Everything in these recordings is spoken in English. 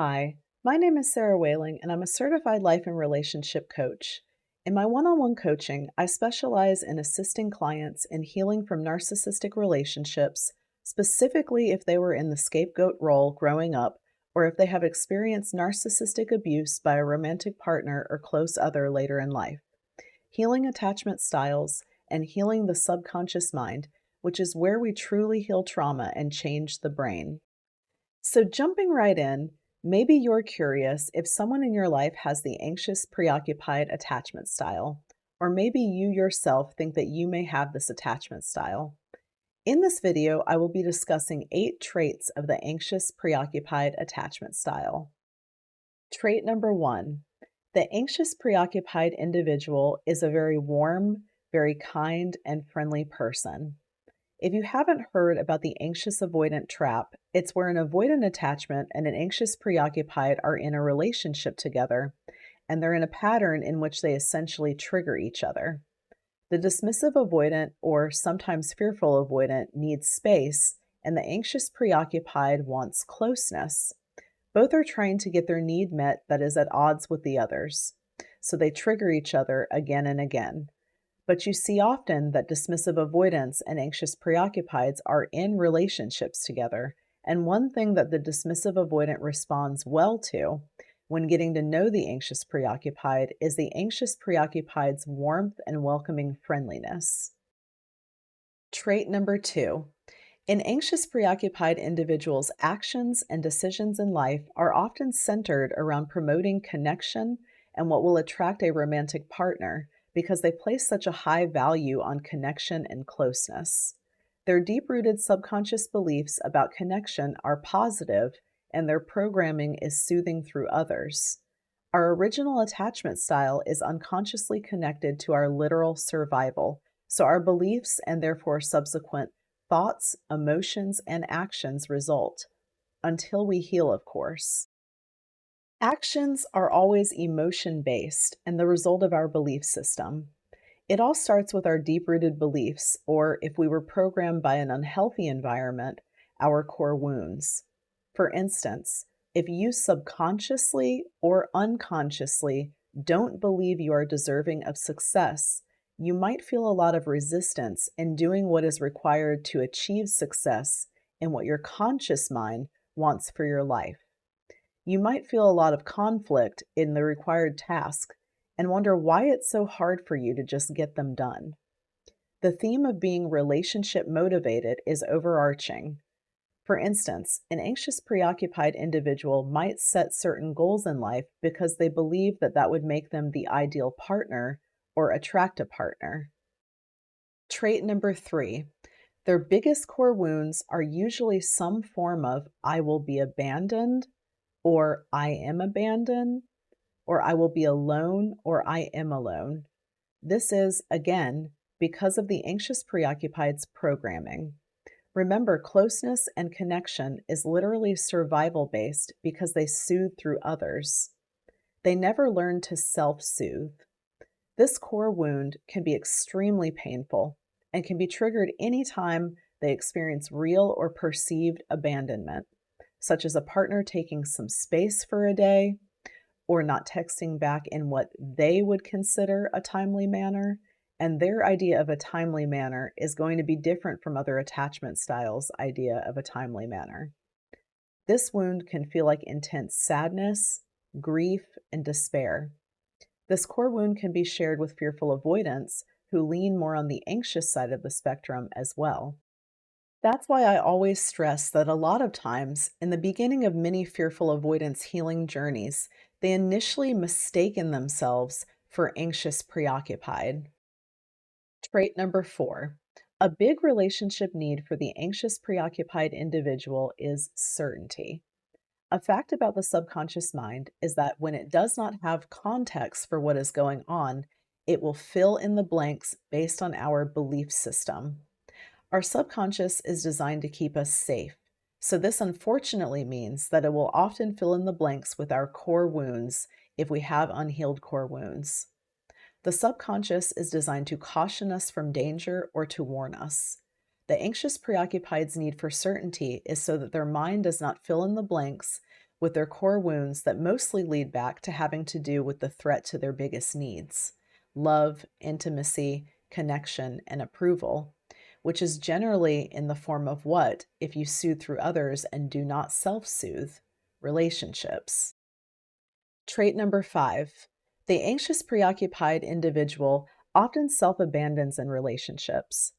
Hi, my name is Sarah Whaling, and I'm a certified life and relationship coach. In my one on one coaching, I specialize in assisting clients in healing from narcissistic relationships, specifically if they were in the scapegoat role growing up or if they have experienced narcissistic abuse by a romantic partner or close other later in life. Healing attachment styles and healing the subconscious mind, which is where we truly heal trauma and change the brain. So, jumping right in, maybe you're curious if someone in your life has the anxious, preoccupied attachment style, or maybe you yourself think that you may have this attachment style. In this video, I will be discussing 8 traits of the anxious, preoccupied attachment style. Trait number 1: the anxious, preoccupied individual is a very warm, very kind, and friendly person. If you haven't heard about the anxious avoidant trap, it's where an avoidant attachment and an anxious preoccupied are in a relationship together, and they're in a pattern in which they essentially trigger each other. The dismissive avoidant, or sometimes fearful avoidant, needs space, and the anxious preoccupied wants closeness. Both are trying to get their need met that is at odds with the others, so they trigger each other again and again. But you see often that dismissive avoidance and anxious preoccupieds are in relationships together. And one thing that the dismissive avoidant responds well to when getting to know the anxious preoccupied is the anxious preoccupied's warmth and welcoming friendliness. Trait number 2: an anxious preoccupied individual's actions and decisions in life are often centered around promoting connection and what will attract a romantic partner because they place such a high value on connection and closeness. Their deep rooted subconscious beliefs about connection are positive, and their programming is soothing through others. Our original attachment style is unconsciously connected to our literal survival, so our beliefs and therefore subsequent thoughts, emotions, and actions result, until we heal, of course. Actions are always emotion based and the result of our belief system. It all starts with our deep rooted beliefs, or if we were programmed by an unhealthy environment, our core wounds. For instance, if you subconsciously or unconsciously don't believe you are deserving of success, you might feel a lot of resistance in doing what is required to achieve success in what your conscious mind wants for your life. You might feel a lot of conflict in the required task and wonder why it's so hard for you to just get them done. The theme of being relationship motivated is overarching. For instance, an anxious, preoccupied individual might set certain goals in life because they believe that that would make them the ideal partner or attract a partner. Trait number 3: their biggest core wounds are usually some form of "I will be abandoned," or "I am abandoned," or "I will be alone," or "I am alone." This is, again, because of the anxious preoccupied's programming. Remember, closeness and connection is literally survival based because they soothe through others. They never learn to self soothe. This core wound can be extremely painful and can be triggered anytime they experience real or perceived abandonment, such as a partner taking some space for a day, or not texting back in what they would consider a timely manner. And their idea of a timely manner is going to be different from other attachment styles' idea of a timely manner. This wound can feel like intense sadness, grief, and despair. This core wound can be shared with fearful avoidants who lean more on the anxious side of the spectrum as well. That's why I always stress that a lot of times, in the beginning of many fearful avoidance healing journeys, they initially mistaken themselves for anxious preoccupied. Trait number 4: a big relationship need for the anxious preoccupied individual is certainty. A fact about the subconscious mind is that when it does not have context for what is going on, it will fill in the blanks based on our belief system. Our subconscious is designed to keep us safe, so this unfortunately means that it will often fill in the blanks with our core wounds if we have unhealed core wounds. The subconscious is designed to caution us from danger or to warn us. The anxious preoccupied's need for certainty is so that their mind does not fill in the blanks with their core wounds that mostly lead back to having to do with the threat to their biggest needs: love, intimacy, connection, and approval, which is generally in the form of what, if you soothe through others and do not self soothe, relationships. Trait number 5: the anxious, preoccupied individual often self abandons in relationships.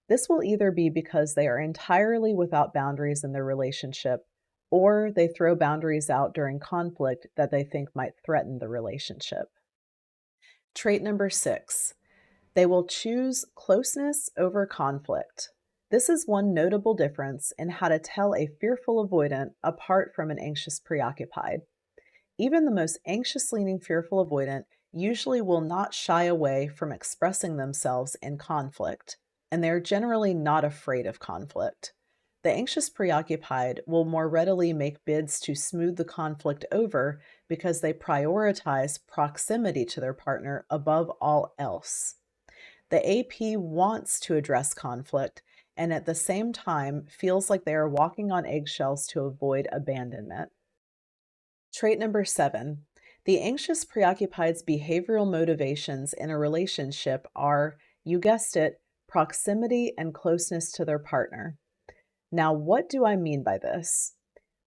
This will either be because they are entirely without boundaries in their relationship, or they throw boundaries out during conflict that they think might threaten the relationship. Trait number 6: they will choose closeness over conflict. This is one notable difference in how to tell a fearful avoidant apart from an anxious preoccupied. Even the most anxious leaning fearful avoidant usually will not shy away from expressing themselves in conflict, and they are generally not afraid of conflict. The anxious preoccupied will more readily make bids to smooth the conflict over because they prioritize proximity to their partner above all else. The AP wants to address conflict and at the same time feels like they are walking on eggshells to avoid abandonment. Trait number 7: the anxious preoccupied's behavioral motivations in a relationship are, you guessed it, proximity and closeness to their partner. Now, what do I mean by this?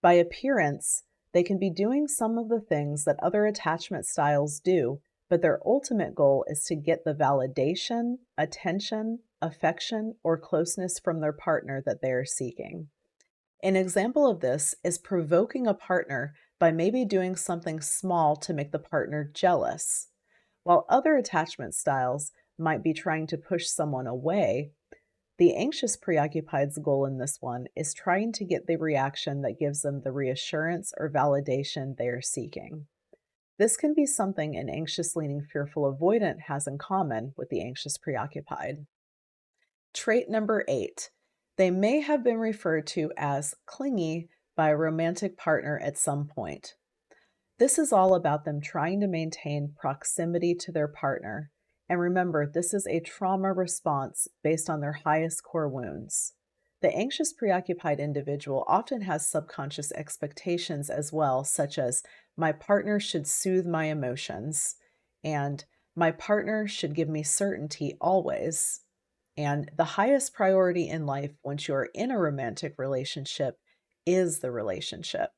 By appearance, they can be doing some of the things that other attachment styles do, but their ultimate goal is to get the validation, attention, affection, or closeness from their partner that they are seeking. An example of this is provoking a partner by maybe doing something small to make the partner jealous. While other attachment styles might be trying to push someone away, the anxious preoccupied's goal in this one is trying to get the reaction that gives them the reassurance or validation they are seeking. This can be something an anxious leaning fearful avoidant has in common with the anxious preoccupied. Trait number 8: they may have been referred to as clingy by a romantic partner at some point. This is all about them trying to maintain proximity to their partner. And remember, this is a trauma response based on their highest core wounds. The anxious, preoccupied individual often has subconscious expectations as well, such as, my partner should soothe my emotions, and my partner should give me certainty always. And the highest priority in life once you're in a romantic relationship is the relationship.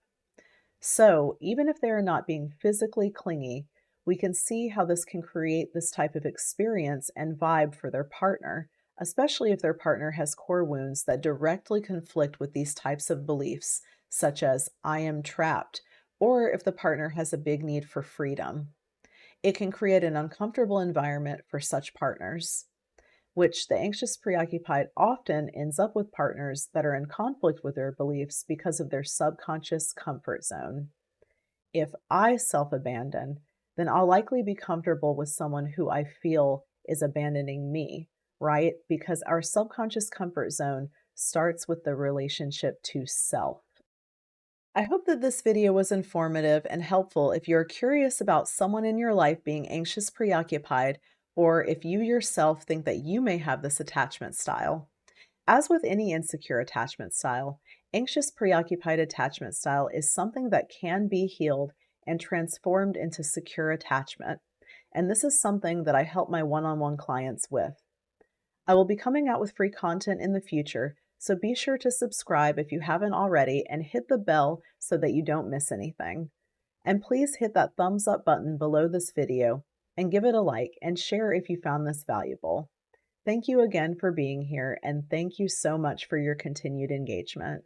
So, even if they are not being physically clingy, we can see how this can create this type of experience and vibe for their partner, especially if their partner has core wounds that directly conflict with these types of beliefs, such as, I am trapped, or if the partner has a big need for freedom. It can create an uncomfortable environment for such partners, which the anxious preoccupied often ends up with partners that are in conflict with their beliefs because of their subconscious comfort zone. If I self abandon, then I'll likely be comfortable with someone who I feel is abandoning me, right? Because our subconscious comfort zone starts with the relationship to self. I hope that this video was informative and helpful if you're curious about someone in your life being anxious, preoccupied, or if you yourself think that you may have this attachment style. As with any insecure attachment style, anxious, preoccupied attachment style is something that can be healed and transformed into secure attachment. And this is something that I help my one on one clients with. I will be coming out with free content in the future, so be sure to subscribe if you haven't already and hit the bell so that you don't miss anything. And please hit that thumbs up button below this video and give it a like and share if you found this valuable. Thank you again for being here, and thank you so much for your continued engagement.